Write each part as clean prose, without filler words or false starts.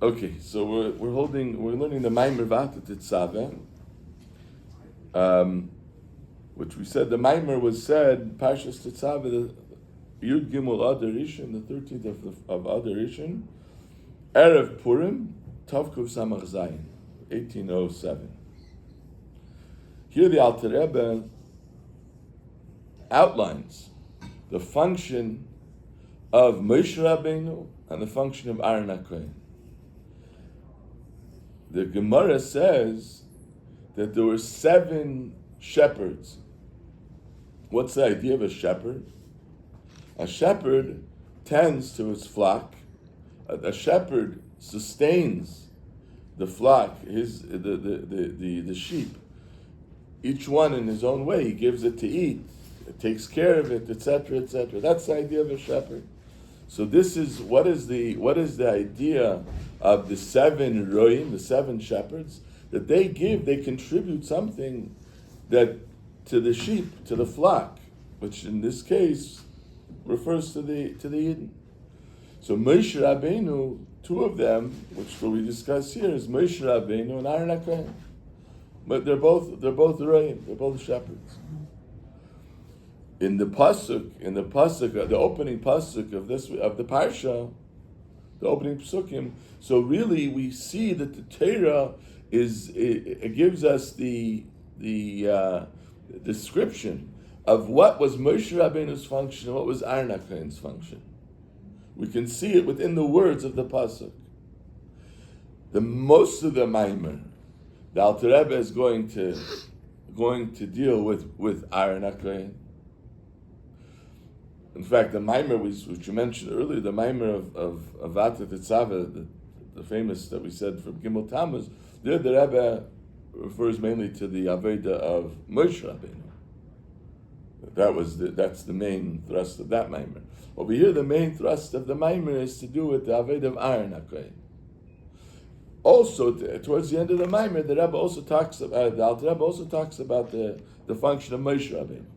Okay, so we're learning the Maimer Vata Tetzaveh, which we said the Maimer was said Parshas Tetzaveh, the Yud Gimel Adar Rishon, the 13th of Adar Rishon, Erev Purim, Tavkuf Samach Zayin, 1807. Here the Alter Rebbe outlines the function of Moshe Rabbeinu and the function of Aaron HaKohen. The Gemara says that there were 7 shepherds. What's the idea of a shepherd? A shepherd tends to his flock. A shepherd sustains the flock, the sheep. Each one in his own way. He gives it to eat, takes care of it, etc., etc. That's the idea of a shepherd. So this is what is the idea of the 7 roim, the 7 shepherds, that they contribute something that to the sheep, to the flock, which in this case refers to the Yidden. So Moshe Rabbeinu, 2 of them, which we discuss here, is Moshe Rabbeinu and Aaron HaKohen. But they're both roim, they're both shepherds. In the pasuk, the opening pasuk of the parsha, the opening psukim. So really, we see that the Torah it gives us the description of what was Moshe Rabbeinu's function and what was Aaron HaKohen's function. We can see it within the words of the pasuk. The most of the Maimer, the Alter Rebbe is going to deal with Aaron HaKohen. In fact, the Maimer, which you mentioned earlier, the Maimer of Vata Tetzaveh, the famous that we said from Gimel Tammuz, there the Rebbe refers mainly to the Aveda of Moshe Rabbeinu. That's the main thrust of that Maimer. Over here, the main thrust of the Maimer is to do with the Aveda of Aaron HaKohen. Also, towards the end of the Maimer, the Rebbe also talks about the function of Moshe Rabbeinu.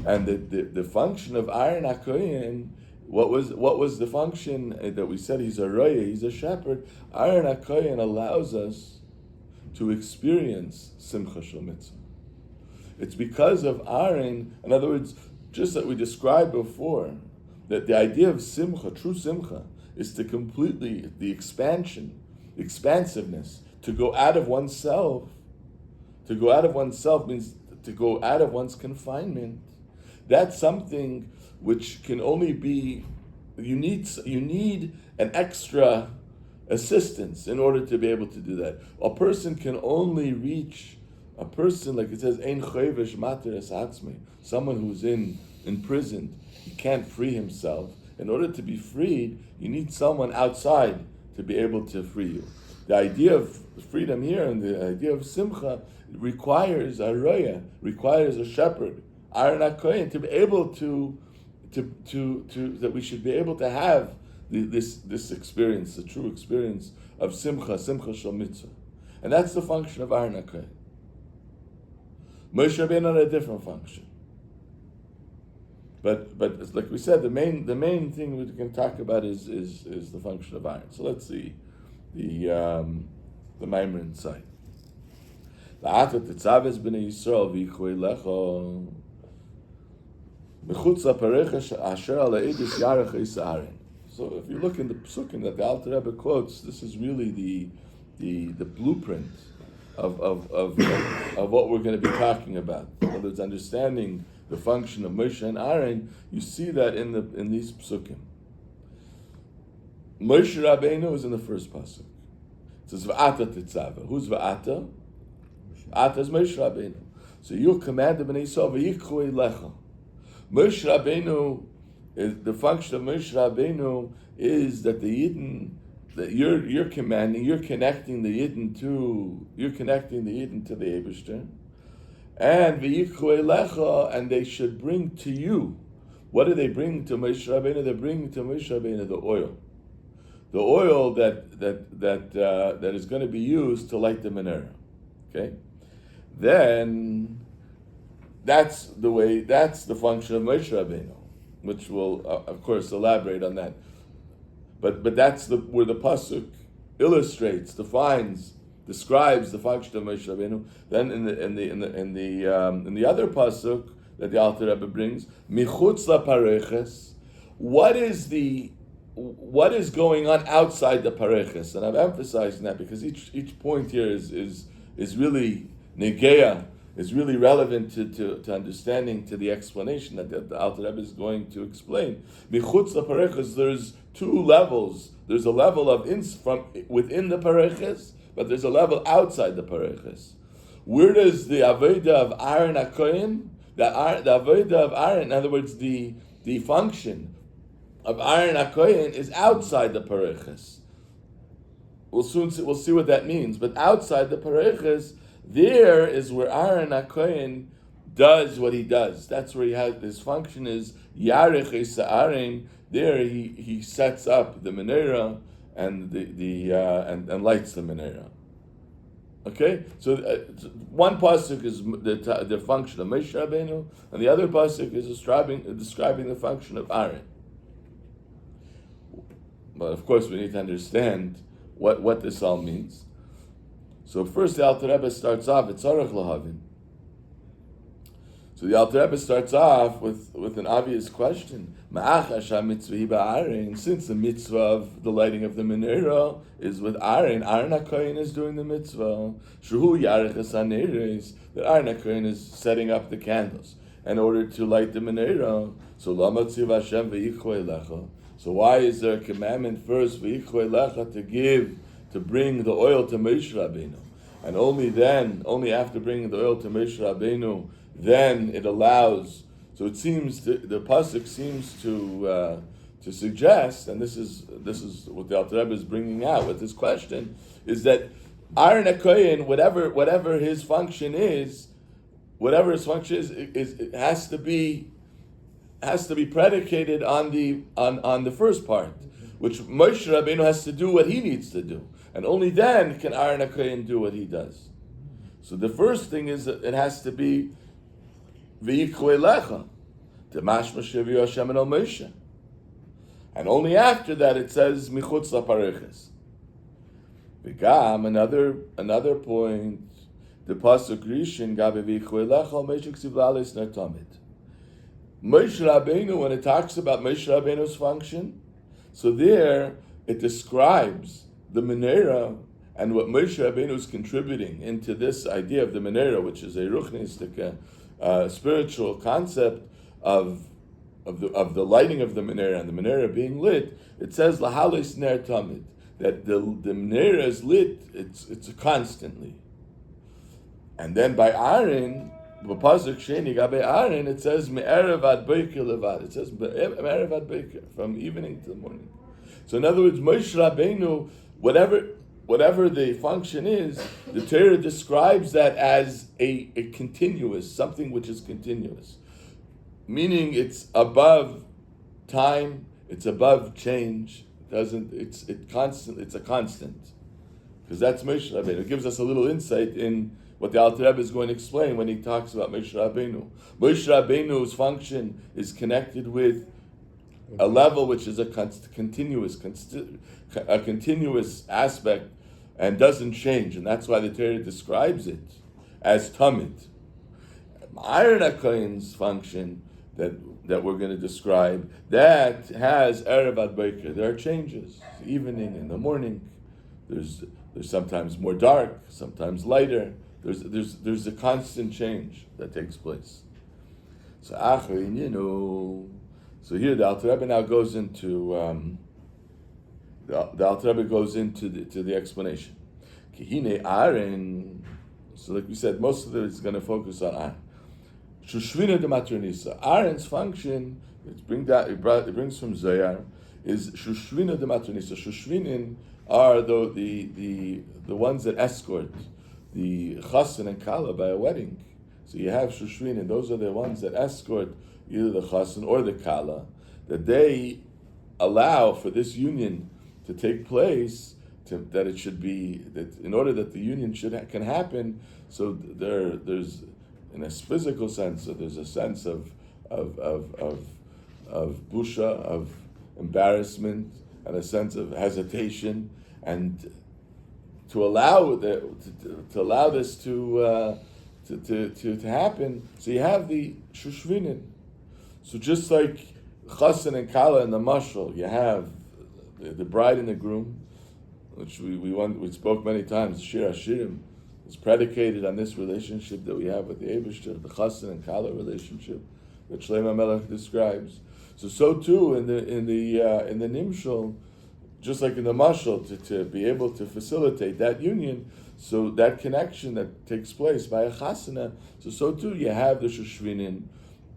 And the function of Aaron HaKohen, what was the function that we said he's a roya, he's a shepherd? Aaron HaKohen allows us to experience Simcha Shel Mitzvah. It's because of Aaron, in other words, just like we described before, that the idea of Simcha, true Simcha, is to completely, the expansiveness, to go out of oneself. To go out of oneself means to go out of one's confinement. That's something which can only be, you need an extra assistance in order to be able to do that. A person can only reach, like it says, Ein chovesh mater es atzmei, someone who's imprisoned, he can't free himself. In order to be freed, you need someone outside to be able to free you. The idea of freedom here and the idea of simcha requires a roya, requires a shepherd, Aaron HaKohen, to be able to that we should be able to have this experience, the true experience of simcha shel mitzvah, and that's the function of Aaron HaKohen. Moshe Rabbeinu had a different function, but like we said, the main thing we can talk about is the function of Aaron. So let's see the Maimer inside. La'ata Tetzaveh b'nei Yisrael v'yichoi lecho mechutz ha'parecha asher al ha'edus yarech es Aaron. So if you look in the psukim that the Alter Rebbe quotes, this is really the blueprint of what we're going to be talking about. In other words, understanding the function of Moshe and Aaron, you see that in these psukim. Moshe Rabbeinu is in the first pasuk. It says V'ata Tetzaveh. Who's V'ata? V'ata is Moshe Rabbeinu. So you command the Bnei Yisrael v'yikhu lecha. Moshe Rabbeinu, the function of Moshe Rabbeinu is that the Yidden, that you're commanding, you're connecting the Yidden to the Eibishter, and v'yikhu lecha, and they should bring to you. What do they bring to Moshe Rabbeinu? They bring to Moshe Rabbeinu the oil that is going to be used to light the menorah. Okay, then that's the function of Moshe Rabbeinu, which will of course elaborate on that. but that's where the pasuk illustrates, defines, describes the function of Moshe Rabbeinu. Then in the other pasuk that the Alter Rebbe brings, michutz lapareches, what is going on outside the pareches? And I'm emphasizing that because each point here is really negeya, is really relevant to understanding, to the explanation that the Alter Rebbe is going to explain. Michutz lapareches, there's two levels. There's a level from within the pareches, but there's a level outside the pareches. Where does the avodah of Aaron HaKohen, the avodah of Aaron, in other words, the function of Aaron HaKohen is outside the pareches. We'll see what that means. But outside the pareches, there is where Aaron HaKohen does what he does. That's where his function is yarech esa'arin. There he sets up the menorah and and lights the menorah. Okay, so one pasuk is the function of Moshe Rabbeinu, and the other pasuk is describing the function of Aaron. But of course, we need to understand what this all means. So first, the Alter Rebbe starts off with tzarech lahavin. So the Alter Rebbe starts off with an obvious question: Ma'achash ha-mitzvah ba'arin. Since the mitzvah of the lighting of the menorah is with Aaron HaKohen is doing the mitzvah. Shuhu yarechas haneres, that Aaron HaKohen is setting up the candles in order to light the menorah. So lama tziv Hashem v'yichvei lecha. So why is there a commandment first v'yichvei lecha to bring the oil to Moshe Rabbeinu, and only after bringing the oil to Moshe Rabbeinu, then it allows. So it seems the pasuk seems to suggest, and this is what the Alter Rebbe is bringing out with this question, is that Aaron HaKohen, whatever his function is, it has to be predicated on the first part, which Moshe Rabbeinu has to do what he needs to do, and only then can Aaron HaKohen do what he does. So the first thing is that it has to be v'yichvei lecha, Mashma sheviu Hashem el Moshe, and only after that it says michutz lapareches. V'gam, another point, the pasuk Rishon gabe v'yichvei lecha Moshe ksiv la'alis ner tamid. Moshe Rabbeinu, when it talks about Moshe Rabbeinu's function, so there it describes the menorah and what Moshe Rabbeinu is contributing into this idea of the menorah, which is a ruchnistic, spiritual concept of the lighting of the menorah and the menorah being lit. It says lahalis ner tamid, that the menorah is lit. It's constantly. And then by Aaron, b'pasuk sheni gabe Aaron, it says me'erev ad boker levad. It says me'erev ad boker, from evening to the morning. So in other words, Moshe Rabbeinu, whatever the function is, the Torah describes that as a continuous, something which is continuous. Meaning it's above time, it's above change, it's a constant. Because that's Moshe Rabbeinu. It gives us a little insight in what the Alter Rebbe is going to explain when he talks about Moshe Rabbeinu. Moshe Rabbeinu's function is connected with a level which is a continuous aspect and doesn't change, and that's why the Torah describes it as tamid. Aaron HaKohen's function that we're going to describe, that has erev ad boker. There are changes, evening and the morning. There's sometimes more dark, sometimes lighter. There's a constant change that takes place. So so here the Alter Rebbe now goes into the Alter Rebbe goes into the explanation. Kihine Aaron. So like we said, most of it is going to focus on Aaron. Shushvina de matronisa. Aaron's function, it brings from Zohar, is Shushvina de matronisa. Shushvinin are the ones that escort the chassan and kala by a wedding. So you have Shushvinin, those are the ones that escort either the chassan or the kala, that they allow for this union to take place, that it should be, that in order that the union can happen, so there's in a physical sense, so there's a sense of busha, of embarrassment, and a sense of hesitation, and to allow this to happen. So you have the shushvinin. So just like chassan and kala in the mashal, you have the bride and the groom, which we spoke many times. Shir Hashirim is predicated on this relationship that we have with the Eibishter, the chassan and kala relationship that Shlomo Melech describes. So too in the nimshal, just like in the mashal, to be able to facilitate that union, so that connection that takes place by a chasana. So too you have the shushvinin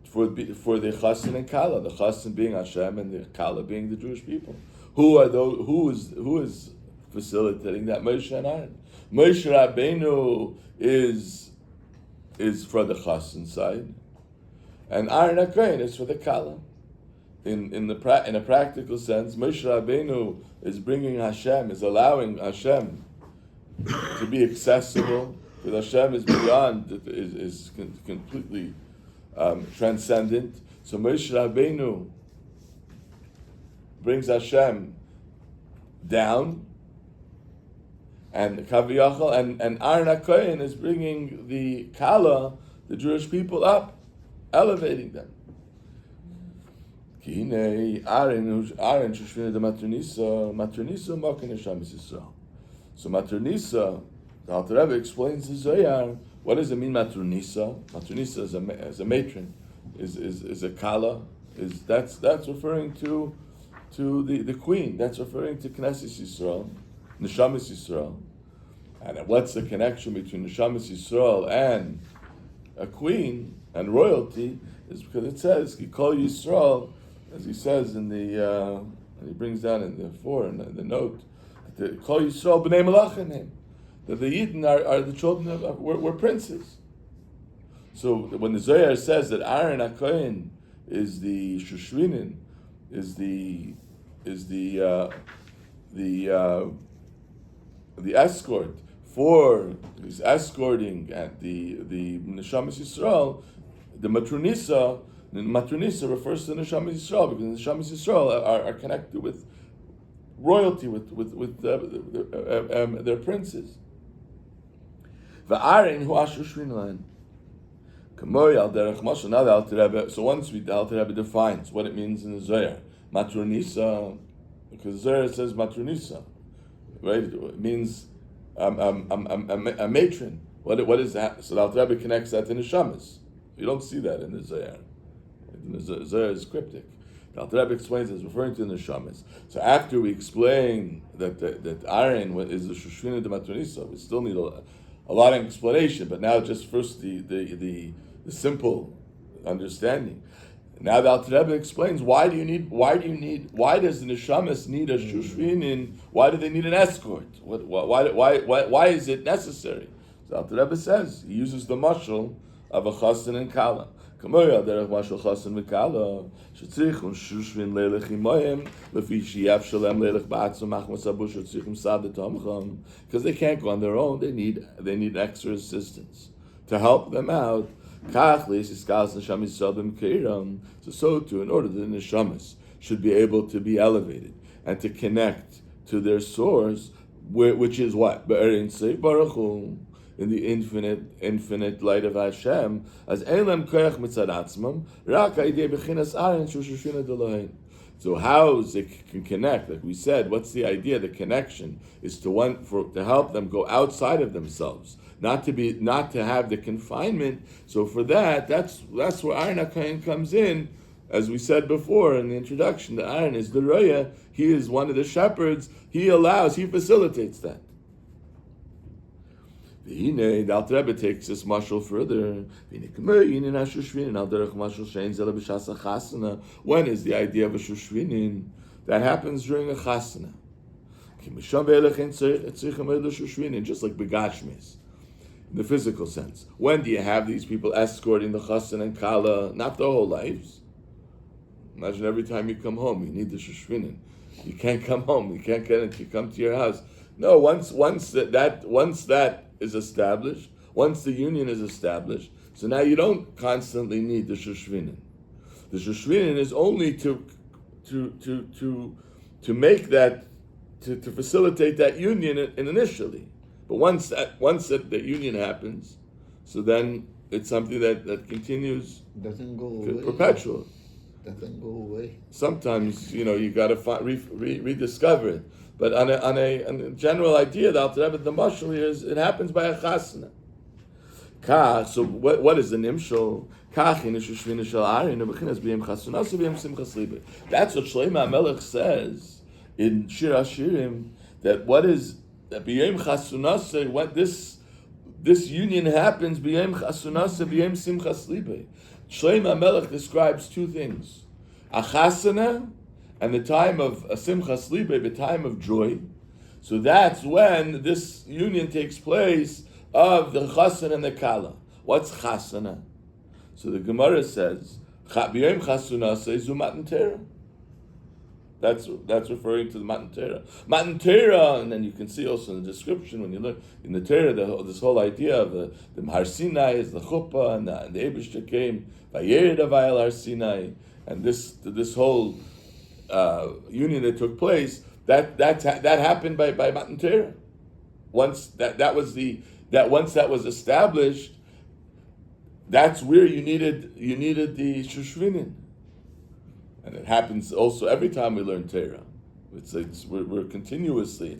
for the chassan and kala, the chassan being Hashem and the kala being the Jewish people. Who are those? Who is facilitating that? Moshe and Aaron. Moshe Rabbeinu is for the chassan side, and Aaron HaKohen is for the kala. In a practical sense, Moshe Rabbeinu is bringing Hashem, is allowing Hashem to be accessible, because Hashem is beyond, is completely transcendent. So Moshe Rabbeinu brings Hashem down, and Kaviyachal, and Aaron HaKohen is bringing the Kala, the Jewish people, up, elevating them. So Matronisa, the Alter Rebbe explains the Zohar. What does it mean, Matronisa? Matronisa is a matron, is a kala. That's referring to the queen. That's referring to Knesset Yisrael, Neshamas Yisrael. And what's the connection between Neshamas Yisrael and a queen and royalty? Is because it says Kol Yisrael, as he says in the and he brings down in the the note, that Kol Yisrael b'nei Melachim, that the Yidden are the children of were princes. So when the Zohar says that Aaron HaKohen is the Shushvinin, is the escort for he's escorting at the Neshamas Yisrael, the Matronisa refers to Neshamas Yisrael, because the Neshamas Yisrael are connected with royalty, with their princes. V'arin hu ashushvin lan. Kamoy al derech mashal. Now the Alter Rebbe. So once the Alter Rebbe defines what it means in the Zohar, Matronisa, because Zohar says Matronisa, right? It means a matron. What is that? So the Alter Rebbe connects that to Neshamas. You don't see that in the Zohar. The Zohar is cryptic. The Alter Rebbe explains it's referring to the Neshamas. So after we explain that Aaron is the Shushvina de Matronisa, we still need a lot of explanation. But now just first the simple understanding. Now the Alter Rebbe explains why does the Neshamas need a Shushvinin? Why do they need an escort? Why is it necessary? So the Alter Rebbe says he uses the mashal of a chassan and kala. Because they can't go on their own, they need extra assistance to help them out. So too, in order that the neshamas should be able to be elevated and to connect to their source, which is what? In the infinite light of Hashem, as Elam Koyach Mitzad Atzmam, Rak Aidei Bechinas Aaron Shushashvina Delohein. So how it can connect? Like we said, what's the idea? The connection is to help them go outside of themselves, not to have the confinement. So for that's where Aaron HaKohen comes in. As we said before in the introduction, the Aaron is the Roya. He is one of the shepherds. He facilitates that. The Alter Rebbe takes this mashal further. When is the idea of a shushvinin? That happens during a chasana. Just like begashmis, in the physical sense. When do you have these people escorting the chassan and kala? Not their whole lives. Imagine every time you come home, you need the shushvinin. You can't come home. You can't get it. You come to your house. No, once that is established, once the union is established, so now you don't constantly need the shushvinin. The shushvinin is only to to make that, to facilitate that union initially. But once that union happens, so then it's something that continues, doesn't go away. Perpetual. Doesn't go away. Sometimes you got to rediscover it. But on a general idea, the Alter Rebbe, the mashal here is it happens by a chasana. So what is the nimshal? That's what Shlomo HaMelech says in Shir Hashirim, that what is that b'yom chasunase, what this union happens b'yom chasunase b'yom simchas libe. Shlomo HaMelech describes two things: a chasana and the time of a simchas libe, the time of joy. So that's when this union takes place of the chasana and the kala. What's chasana? So the Gemara says, b'yom chasunase zu matan Torah. That's referring to the Matan Torah. Matan Torah, and then you can see also in the description when you look in the Torah, this whole idea of the Har Sinai is the chuppah, and the Eibishter came Vayered Avayel Har Sinai, and this whole union that took place that happened by Matan Torah. Once that was established, that's where you needed the Shushvinin. And it happens also every time we learn Torah. We're continuously.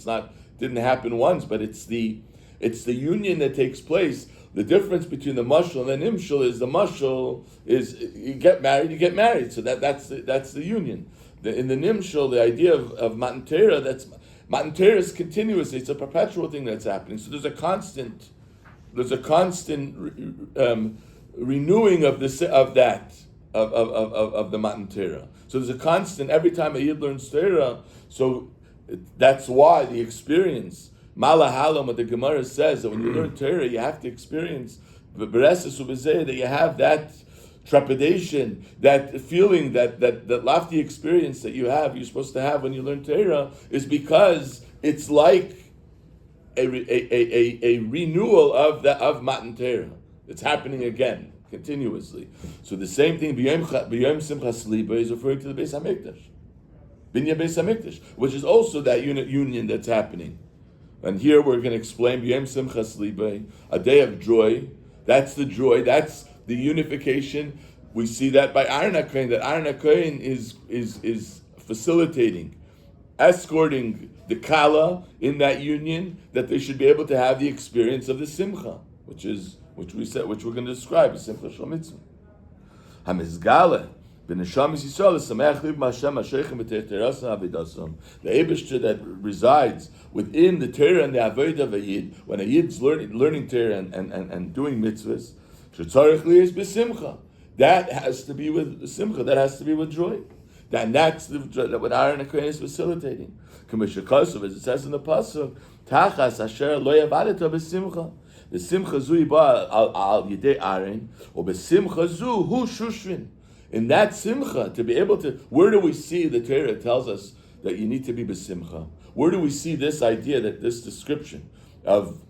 Didn't happen once, but it's the union that takes place. The difference between the mashal and the nimshal is the mashal is you get married. So that's the union. In the nimshal, the idea of Matan Torah, Matan Torah is continuous. It's a perpetual thing that's happening. So there's a constant renewing of the Matan Torah. So there's a constant every time a Yid learns Torah. So that's why the experience, Malahalam, what the Gemara says, that when you learn Torah, you have to experience that you have that trepidation, that feeling, that lofty experience that you're supposed to have when you learn Torah, is because it's like a renewal of Matan Torah. It's happening again. Continuously. So the same thing, B'yom Simchas Liba is referring to the Beis HaMikdash. Binyan Beis HaMikdash, which is also that union that's happening. And here we're going to explain B'yom Simchas Liba, a day of joy. That's the joy, that's the unification. We see that by Aaron HaKohen, that Aaron HaKohen is facilitating, escorting the Kala in that union, that they should be able to have the experience of the Simcha, which we're going to describe as Simcha Shel Mitzvah. Hamizgale b'neshamis Yisrael l'sameach liv ma'Hashem ha'sheichem b'teirasam avidasam. The Eibishter that resides within the Torah and the Avodah of a Yid, when a Yid's learning Torah and doing mitzvahs, shetzarich liyis b'simcha. That has to be with simcha. That has to be with joy. That's what Aaron HaKohen is facilitating. K'mishah Kosov, as it says in the pasuk, tachas asher lo yavadeta b'simcha. The simcha zu yiba al yidei Aaron, or b'simcha zu hu shushvin. In that simcha, to be able to, where do we see the Torah tells us that you need to be b'simcha? Where do we see this idea, that this description of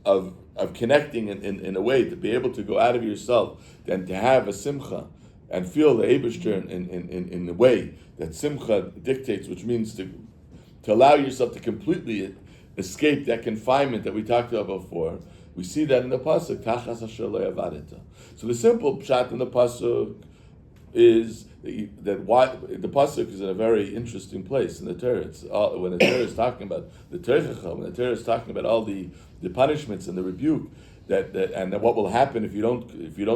connecting in a way to be able to go out of yourself and to have a simcha and feel the Eibishter in the way that simcha dictates, which means to allow yourself to completely escape that confinement that we talked about before. We see that in the pasuk, Tachas asher lo yavadeta. So the simple pshat in the pasuk is that why the pasuk is in a very interesting place in the Torah. When the Torah is talking about the Torah, when the Torah is talking about all the punishments and the rebuke and what will happen if you don't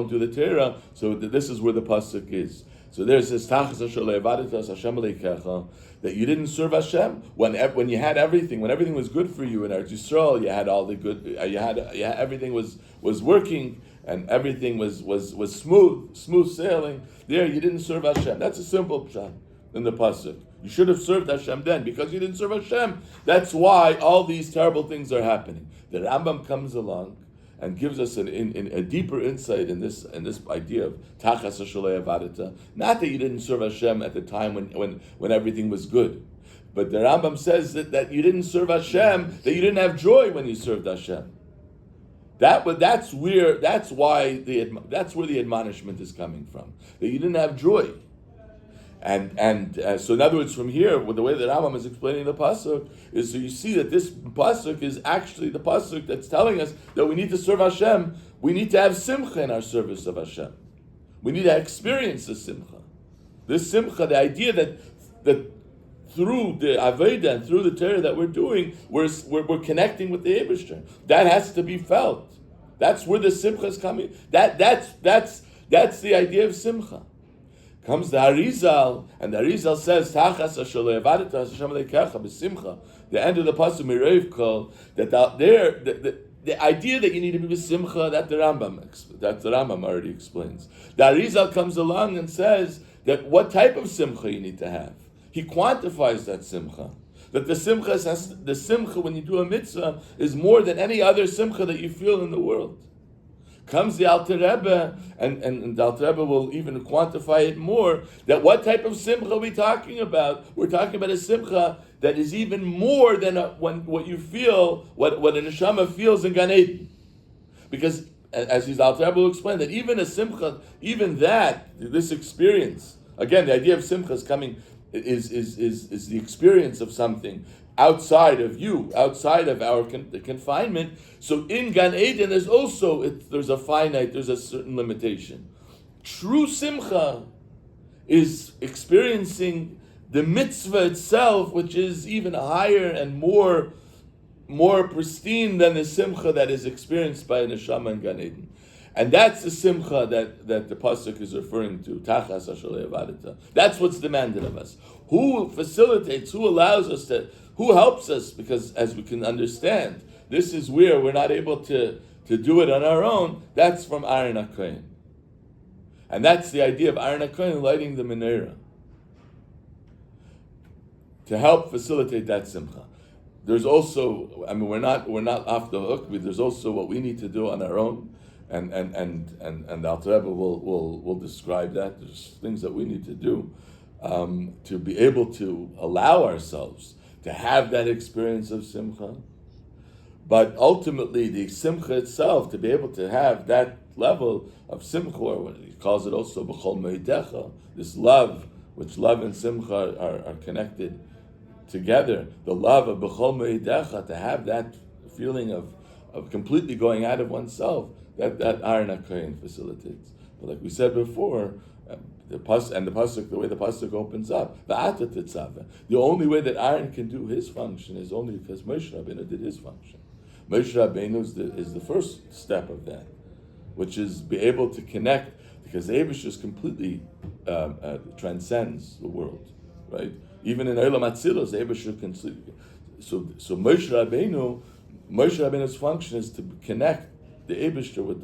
do the Torah. So this is where the pasuk is. So there's this Tachas asher lo yavadeta Hashem aleikecha, that you didn't serve Hashem when you had everything, when everything was good for you in Eretz Yisrael, you had all the good, everything was working and everything was smooth sailing. There, you didn't serve Hashem. That's a simple pshat in the pasuk. You should have served Hashem then, because you didn't serve Hashem. That's why all these terrible things are happening. The Rambam comes along and gives us a deeper insight in this idea of Tachas asher lo yavadeta. Not that you didn't serve Hashem at the time when everything was good, but the Rambam says that you didn't serve Hashem, that you didn't have joy when you served Hashem. That's where the admonishment is coming from. That you didn't have joy. So in other words, from here, with the way that Rambam is explaining the pasuk, is so you see that this pasuk is actually the pasuk that's telling us that we need to serve Hashem. We need to have simcha in our service of Hashem. We need to experience the simcha. This simcha, the idea that through the Aveda and through the Torah that we're doing, we're connecting with the Eibishter. That has to be felt. That's where the simcha is coming. That's the idea of simcha. Comes the Arizal, and the Arizal says, "Tachas asher lo yavadeta Hashem leikecha b'simcha." The end of the pasuk Mireiv Kol, that out there, the idea that you need to be b'simcha, that the Rambam already explains. The Arizal comes along and says that what type of simcha you need to have. He quantifies that simcha. That the simcha when you do a mitzvah is more than any other simcha that you feel in the world. Comes the Alter Rebbe, and the Alter Rebbe will even quantify it more, that what type of simcha are we talking about? We're talking about a simcha that is even more than what you feel, what a neshama feels in Gan Eden. Because, as his Alter Rebbe will explain, that even a simcha, even that, this experience, again, the idea of simcha is coming, is the experience of something outside of you, outside of our confinement. So in Gan Eden, there's a finite, there's a certain limitation. True simcha is experiencing the mitzvah itself, which is even higher and more pristine than the simcha that is experienced by a neshama in Gan Eden. And that's the simcha that the pasuk is referring to. Tachas asher lo yavadeta. That's what's demanded of us. Who facilitates? Who allows us to? Who helps us? Because as we can understand, this is where we're not able to do it on our own. That's from Aaron HaKohen. And that's the idea of Aaron HaKohen lighting the menorah to help facilitate that simcha. There's also, we're not off the hook, but there's also what we need to do on our own. And the Alter Rebbe will describe that. There's things that we need to do to be able to allow ourselves to have that experience of simcha. But ultimately, the simcha itself, to be able to have that level of simcha, or what he calls it also b'chol meidecha, this love, which love and simcha are connected together. The love of b'chol meidecha, to have that feeling of completely going out of oneself, that Aaron HaKohen facilitates. But like we said before, the pasuk, the way the pasuk opens up, v'ata Tetzaveh. The only way that Aaron can do his function is only because Moshe Rabbeinu did his function. Moshe Rabbeinu is the first step of that, which is be able to connect, because the Eibush just completely transcends the world, right? Even in Olam Atzilus, the Eibush completely. So Moshe Rabbeinu's function is to connect the Eibishter with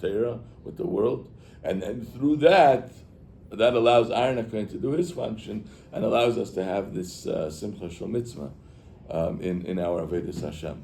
Torah, with the world, and then through that allows Aaron HaKohen to do his function and allows us to have this Simcha Shel Mitzvah in our Avodas Hashem.